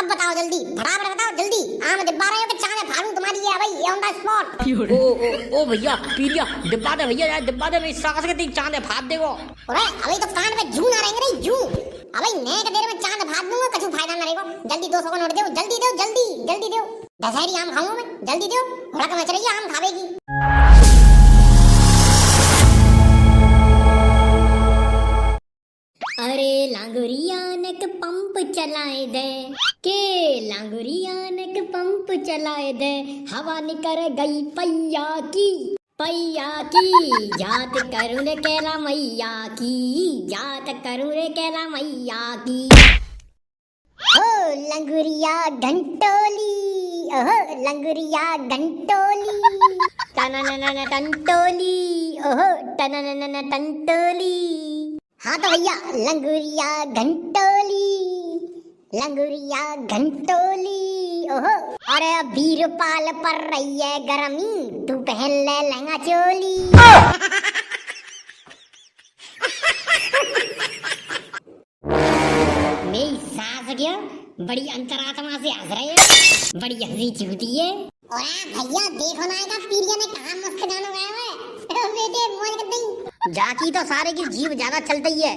अब बताओ जल्दी, फटाफट बताओ जल्दी। आम डिब्बा रहे हो कि चांद फाड़ू तुम्हारी है भाई ऑन द स्पॉट। ओ भैया पीरिया डिब्बा दे भैया, डिब्बा दे, मेरी सास के तीन चांद फाड़ देगो। अरे अभी तो कान में जू ना रहेंगे रे जू। अबे नेक देर में चांद फाड़ दूंगा, कछु फायदा ना रहेगा। जल्दी 200 का नोट दो, जल्दी दो, जल्दी जल्दी दो। दशहरी आम खाऊंगा मैं, जल्दी दो। हुड़क मच रही है आम खावेगी। अरे लांगुरिया ने के पंप चलाए दे, के लांगुरिया ने के पंप चलाए दे। हवा निकल गई पैया की, पैया की जात करूं रे कैला मैया की, जात करूं रे कैला मैया की। ओ लंगुरिया घंटोली, ओहो लंगुरिया घंटोली, टनननन टंटोली, ओहो टनननन टंटोली। हाँ तो भैया लंगुरिया घंटोली, लंगुरिया घंटोली, ओहो। अरे वीरपाल पर रही है गर्मी, तू पहन ले लहंगा चोली। मेरी सास क्या बड़ी अंतरात्मा से हंस रहे है, बड़ी हंसी छूटी है। अरे भैया देखो ना इधर पीरिया ने कहा मस्त गाना गाया है। बेटे मौज कर दई। जाकी तो सारे की जीव ज्यादा चलती है,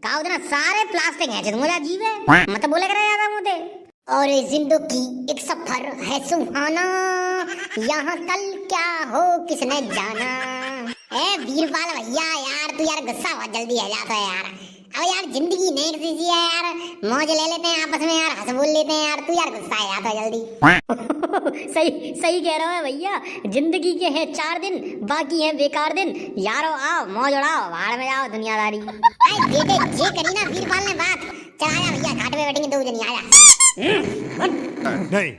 का उधर सारे प्लास्टिक है मुझे जीव है मत बोले करे ज्यादा मुझे। और जिंदगी एक सफर है सुहाना, यहाँ कल क्या हो किसने जाना। ए वीरपाल भैया यार तू यार गुस्सा बहुत जल्दी आ जाता है यार। अब यार जिंदगी नेक सी है यार, मौज ले लेते हैं आपस में यार, हंस बोल लेते हैं यार, तू यार गुस्सा आ जाता है जल्दी। सही सही कह रहा है भैया, जिंदगी के हैं 4 दिन, बाकी है बेकार दिन। यारो आओ मौज उड़ाओ, भाड़ में जाओ दुनियादारी। अरे बेटे ये करी ना वीरपाल ने बात, चल आजा भैया घाट पे बैठेंगे 2 जनी, आजा। नहीं।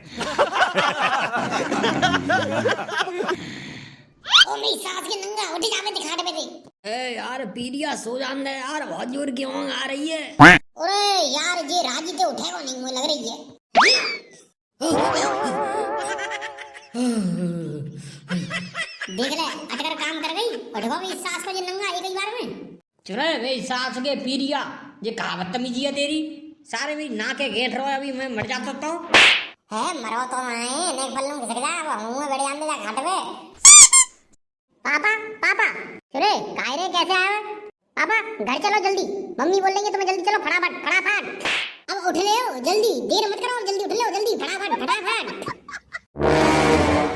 ओ मेरी सास के नंगा उठ जा बे घाट पे से। ए यार पीरिया सो जान दे यार, बहुत जोर की ऊँघ आ रही है। अरे यार ये राजी तो उठेगा नहीं मुझे लग रही है। देख ले अटकर काम कर गई, उठवा मेरी सास को ये नंगा एक ही बार में। चुरे मेरी सास के पीरिया, ये कहावत तमीजी है तेरी, सारे मेरी नाके घेट रहो, अभी मैं मर जा सकता हूँ। है मरो तो आए नेक पल्लू घिसक जा, वो मुंह में बड़े आंदे जा घाट पे। पापा पापा अरे कायरे कैसे आया पापा, घर चलो जल्दी, मम्मी बोल रही है तुम्हें जल्दी चलो फटाफट फटाफट। अब उठ ले हो जल्दी, देर मत करो, जल्दी उठ ले हो जल्दी फटाफट फटाफट।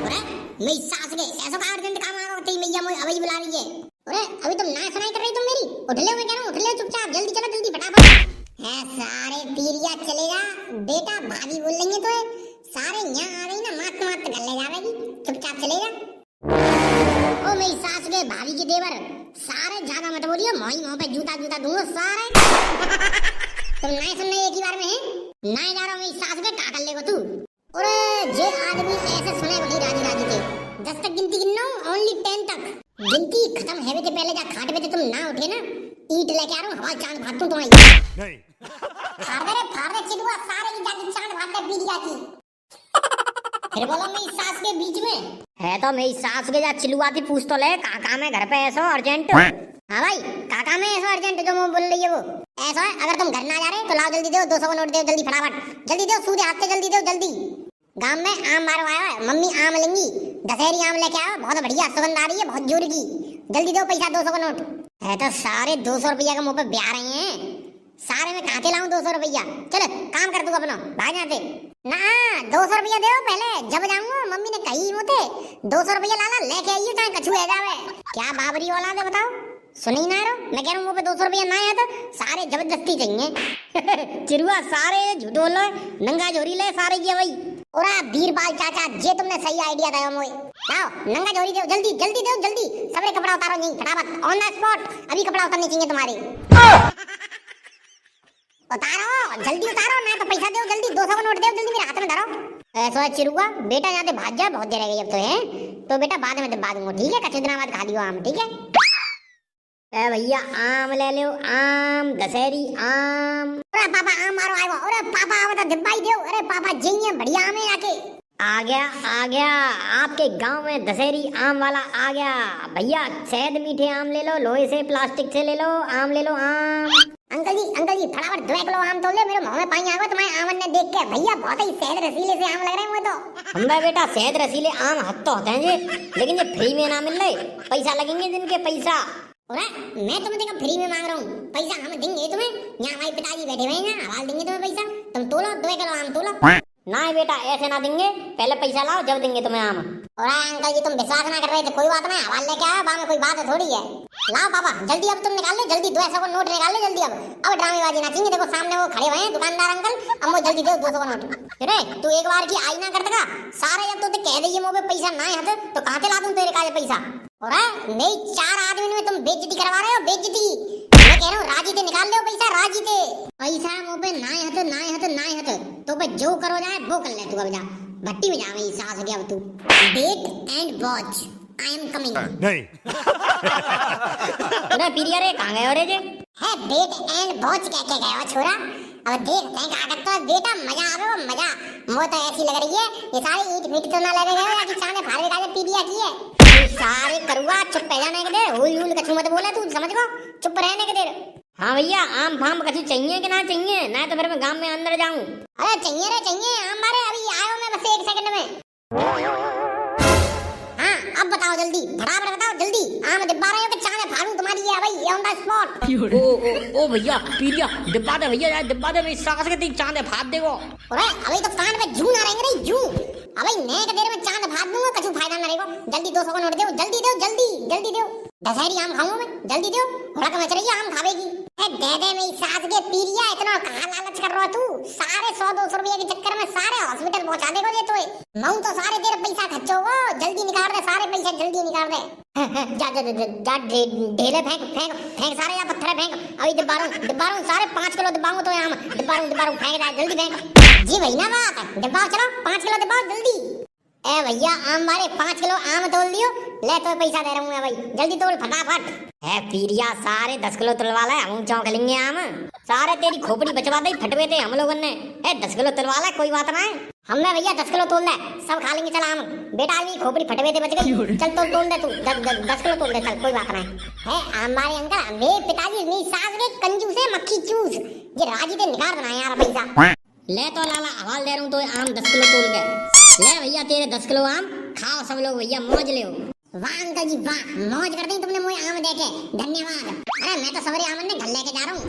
अरे मेरी सास के ऐसा का अर्जेंट काम आ गया, तेरी मैया मुझे अभी बुला रही है। अरे अभी तुम ना सुनाई कर रही तुम मेरी, उठ ले, मैं कह रहा हूं उठ ले चुपचाप, जल्दी चलो जल्दी फटाफट। है सारे पीरिया चलेगा बेटा, भाभी बोल रही है तो सारे यहाँ आ रही ना, मस्त मस्त कर ले जा रही, चुपचाप चलेगा। ओ मेरी सास के भाभी के देवर, सारे ज्यादा मत बोलियो, मोई मुंह पे जूता जूता दूंगा सारे। तुम नहीं सुनने एक ही बार में है, नहीं जा रहा मेरी सास के का कर लेगो तू। अरे जे आदमी ऐसे सुने वही राजी राजी के 10 तक गिनती गिनो, ओनली 10 तक गिनती खत्म है के पहले जा खाट पे तुम ना उठे ना, ईंट लेके आ रहा हूं, हवा चांद भाग दूं तुम्हारी। नहीं। फाड़ दे चिड़ुआ सारे की जाके चांद भाग दे पीरिया की। फिर बोलो मेरी सास के बीच में है तो मेरी सास के जा चिलुआ थी, पूछ तो ले काका में घर पे ऐसा अर्जेंट। हाँ भाई काका में ऐसा अर्जेंट जो मुंह बोल रही है वो ऐसा है। अगर तुम घर ना जा रहे तो लाओ जल्दी दो, 200 का नोट दो जल्दी फटाफट, जल्दी दो सूदे हाथ से जल्दी दो जल्दी। गांव में आम मारो आया है, मम्मी आम लेंगी, दशहरी आम लेके आओ, बहुत बढ़िया सुगंध आ रही है, बहुत जोर की। जल्दी दो पैसा 200 का नोट है तो सारे 200 रुपया के मुंह पे ब्याह रहे हैं, सारे में कहाँ से लाऊं 200 रुपया। चल काम कर तू अपना, भाग यहाँ से ना। 200 रुपया दे पहले, जब जाऊंगा मम्मी ने कही मुझे 200 रुपया लाला लेके आइए, चाहे कछू है जावे। क्या बाबरी वाला है बताओ, सुनी ना रहो, मैं कह रहा हूँ मुंह पे 200 रुपया ना आया तो सारे जबरदस्ती चाहिए। चिरुआ सारे झूठ बोलो, नंगा झोरी ले सारे की भाई। ओरा वीरपाल चाचा ये तुमने सही आइडिया दिया मुझे, लाओ नंगा झोरी दो जल्दी जल्दी दो जल्दी, सबरे कपड़ा उतारो नहीं फटाफट ऑन द स्पॉट, अभी कपड़ा उतारने चाहिए तुम्हारे। उतारो जल्दी उतारो ना तो पैसा दो जल्दी, 200 का नोट दो जल्दी मेरे हाथ में धरो। ऐसा चिरुआ बेटा यहाँ से भाग जा, बहुत देर रह गई अब तो है, तो बेटा बाद में दबा दूंगा ठीक है, कुछ दिन बाद खा लियो आम ठीक है। ए भैया आम ले लो, आम दशहरी आम। अरे पापा आम मारो आएगा, अरे पापा आवा तो दिब्बाई दो, अरे पापा जिये बढ़िया आम है आके। आ गया आपके गांव में दशहरी आम वाला आ गया। भैया शहद मीठे आम ले लो, लोहे से प्लास्टिक से ले लो, आम ले लो आम। अंकल जी फटाफट 2 किलो आम तोल ले, मेरे मुंह में पानी आ गया तुम्हारे आमन ने देख के। भैया बहुत ही सेहत रसीले से आम लग रहे हैं मुझे तो। हमरा बेटा सेहत रसीले आम हद तो होते हैं जी, लेकिन ये फ्री में ना मिल रहे, पैसा लगेंगे जिनके पैसा। अरे मैं तुम्हें देखो फ्री में मांग रहा हूँ, पैसा हम देंगे तुम्हें। यहाँ हमारे पिताजी बैठे हुए हैं, हवाल देंगे तुम्हें पैसा। तुम तोलो 2 किलो आम तोलो। ना बेटा ऐसे ना देंगे, पहले पैसा लाओ जब देंगे तुम्हें आम। और अंकल जी तुम विश्वास ना कर रहे थे, कोई बात नहीं, हवाल लेके आया, बाद में कोई बात थोड़ी है। लाओ पापा जल्दी, अब तुम निकाल लो जल्दी, 200 का नोट निकाल लो जल्दी। अब ड्रामेबाजी ना चाहिए, देखो सामने वो खड़े हुए हैं दुकानदार अंकल, अब वो जल्दी दो 200 का नोट। अरे तू एक बार की आई ना करता का सारे, जब तो कह दे मुंह पे पैसा ना है तो कहां से ला दूं तेरे काजे पैसा। और नहीं 4 आदमी में तुम बेइज्जती करवा रहे हो, बेइज्जती। मैं कह रहा हूँ राजी थे निकाल लो पैसा, राजी थे। पैसा मुंह पे ना है तो पे जो करो जाए वो कर ले। तू अब जा भट्टी में जा, वही सास गया तू। Wait and watch, I am coming. नहीं। अरे पीरिया रे कहां गए रे जे? है वेट एंड वॉच कह के गया छोरा। अब देखते हैं क्या करता है बेटा, मजा आ रहा है मजा। मुझे तो ऐसी लग रही है ये सारी ईट फिट तो ना लगे गए या कि चांदे फाड़ के पीरिया की है। सारे करुआ चुप पह जाने के दे, हुल कछु मत बोले तू, समझ गो, चुप रहने के दे। हाँ भैया आम फाम कछु चाहिए कि ना चाहिए, ना तो फिर मैं गांव में अंदर जाऊं। अरे चाहिए रे चाहिए आम मारे, अभी आया हूं मैं बस 1 सेकंड में। हाँ अब बताओ जल्दी, फटाफट बताओ जल्दी। आम डिब्बा रहे हो कि चांदे फाड़ू तुम्हारी है भाई ऑन द स्पॉट। ओ भैया पीरिया डिब्बा दे भैया, यार डिब्बा दे, मेरी सास के तीन चांदे फाड़ देगो। अरे अभी तो कान में जू ना रहेंगे रे जू। अबे नए के देर में चांद फाड़ दूंगा, कछु फायदा ना रहेगा। जल्दी 200 का नोट दो, जल्दी दो जल्दी दो। दशहरी आम खाऊंगा मैं, जल्दी दो। हुड़क मच रही है आम खावेगी। दे मेरी सास के पीरिया, इतना कहाँ लालच कर रहा तू। सारे 100-200 रुपये के चक्कर में सारे हॉस्पिटल पहुंचा देगा ये तो। मैं तो सारे तेरे पैसा खर्चोगा, जल्दी निकाल दे सारे पैसे, जल्दी निकाल दे। जा ढेले फेंक सारे, या पत्थर फेंक। अभी डिब्बा रहा सारे 5 किलो डिब्बाऊं तो आम डिब्बा फेंक जाए, जल्दी फेंक। जी वही ना बात, डिब्बा चलो 5 किलो डिब्बा जल्दी। ए भैया आम मारे 5 किलो आम तोल दियो, ले तो पैसा दे रहा हूँ भाई, जल्दी तोल फटाफट। है पीरिया सारे 10 किलो तुलवा ले, हम चौंक लेंगे आम। सारे तेरी खोपड़ी बचवा दे, फटवे थे हम लोगों ने। है 10 किलो तुलवा ले, कोई बात ना है। हमने भैया 10 किलो तोल दे, सब खा लेंगे। चल आम बेटा, आदमी खोपड़ी फटवे थे बच गई। चल तोल दे तू, 10 किलो तोल दे, चल कोई बात ना है। हमारे अंकल मेरे पिताजी मेरी सास के कंजूस है, मक्खी चूस। ये राजी थे निकाल बनाया यार पैसा। ले तो लाला हवाल दे रहा हूँ तो आम 10 किलो तोल के ले भैया, तेरे 10 किलो आम खाओ सब लोग भैया, मौज ले। वाह अंकल जी वाह, मौज कर दी तुमने मुझे आम देके, धन्यवाद। अरे मैं तो सवेरे आम ने घर लेके जा रहा हूँ।